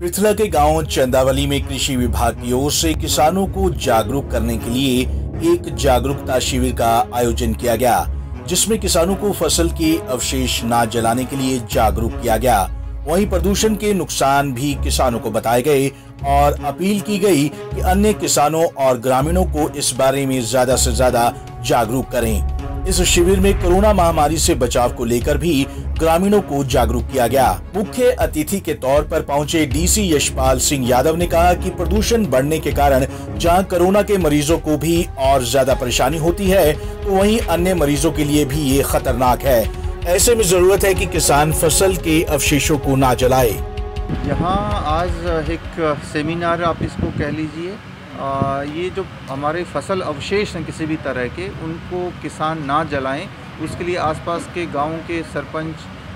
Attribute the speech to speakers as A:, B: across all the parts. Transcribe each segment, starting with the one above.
A: पृथला के गांव चंदावली में कृषि विभाग की ओर से किसानों को जागरूक करने के लिए एक जागरूकता शिविर का आयोजन किया गया, जिसमें किसानों को फसल के अवशेष न जलाने के लिए जागरूक किया गया। वहीं प्रदूषण के नुकसान भी किसानों को बताए गए और अपील की गई कि अन्य किसानों और ग्रामीणों को इस बारे में ज्यादा से ज्यादा जागरूक करें। इस शिविर में कोरोना महामारी से बचाव को लेकर भी ग्रामीणों को जागरूक किया गया। मुख्य अतिथि के तौर पर पहुंचे डीसी यशपाल सिंह यादव ने कहा कि प्रदूषण बढ़ने के कारण जहां कोरोना के मरीजों को भी और ज्यादा परेशानी होती है, तो वहीं अन्य मरीजों के लिए भी ये खतरनाक है। ऐसे में जरूरत है कि किसान फसल के अवशेषों को ना जलाए।
B: यहाँ आज एक सेमिनार आप इसको कह लीजिए, ये जो हमारे फसल अवशेष हैं किसी भी तरह के, उनको किसान ना जलाएं, उसके लिए आसपास के गाँव के सरपंच,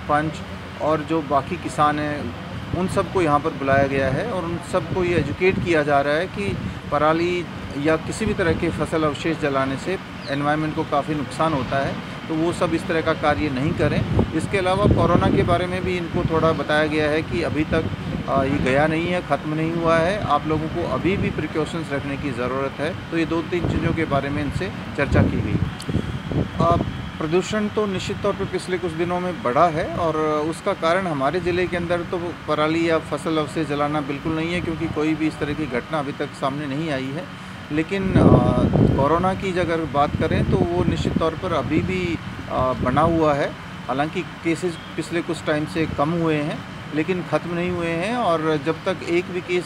B: पंच और जो बाकी किसान हैं उन सबको यहाँ पर बुलाया गया है और उन सबको ये एजुकेट किया जा रहा है कि पराली या किसी भी तरह के फसल अवशेष जलाने से एनवायरनमेंट को काफ़ी नुकसान होता है, तो वो सब इस तरह का कार्य नहीं करें। इसके अलावा कोरोना के बारे में भी इनको थोड़ा बताया गया है कि अभी तक ये गया नहीं है, ख़त्म नहीं हुआ है, आप लोगों को अभी भी प्रिकॉशंस रखने की ज़रूरत है। तो ये 2-3 चीज़ों के बारे में इनसे चर्चा की गई। प्रदूषण तो निश्चित तौर पर पिछले कुछ दिनों में बढ़ा है और उसका कारण हमारे ज़िले के अंदर तो पराली या फसल अवशेष जलाना बिल्कुल नहीं है, क्योंकि कोई भी इस तरह की घटना अभी तक सामने नहीं आई है। लेकिन कोरोना की अगर बात करें तो वो निश्चित तौर पर अभी भी बना हुआ है। हालांकि केसेस पिछले कुछ टाइम से कम हुए हैं, लेकिन ख़त्म नहीं हुए हैं और जब तक एक भी केस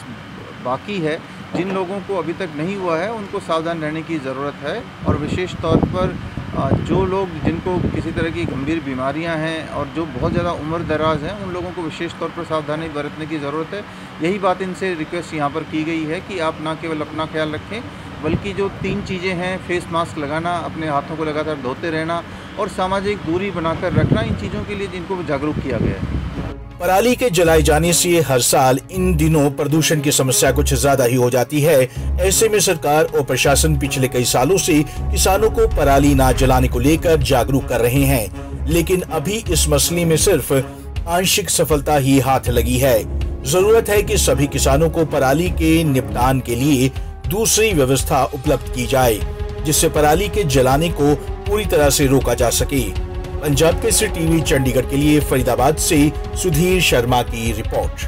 B: बाकी है, जिन लोगों को अभी तक नहीं हुआ है उनको सावधान रहने की ज़रूरत है। और विशेष तौर पर जो लोग जिनको किसी तरह की गंभीर बीमारियां हैं और जो बहुत ज़्यादा उम्र दराज हैं, उन लोगों को विशेष तौर पर सावधानी बरतने की ज़रूरत है। यही बात इनसे रिक्वेस्ट यहाँ पर की गई है कि आप न केवल अपना ख्याल रखें, बल्कि जो 3 चीज़ें हैं, फेस मास्क लगाना, अपने हाथों को लगातार धोते रहना और सामाजिक दूरी बनाकर रखना, इन चीज़ों के लिए जिनको जागरूक किया गया है।
A: पराली के जलाए जाने से हर साल इन दिनों प्रदूषण की समस्या कुछ ज्यादा ही हो जाती है। ऐसे में सरकार और प्रशासन पिछले कई सालों से किसानों को पराली ना जलाने को लेकर जागरूक कर रहे हैं, लेकिन अभी इस मसले में सिर्फ आंशिक सफलता ही हाथ लगी है। जरूरत है कि सभी किसानों को पराली के निपटान के लिए दूसरी व्यवस्था उपलब्ध की जाए, जिससे पराली के जलाने को पूरी तरह से रोका जा सके। पंजाब केसरी टीवी चंडीगढ़ के लिए फरीदाबाद से सुधीर शर्मा की रिपोर्ट।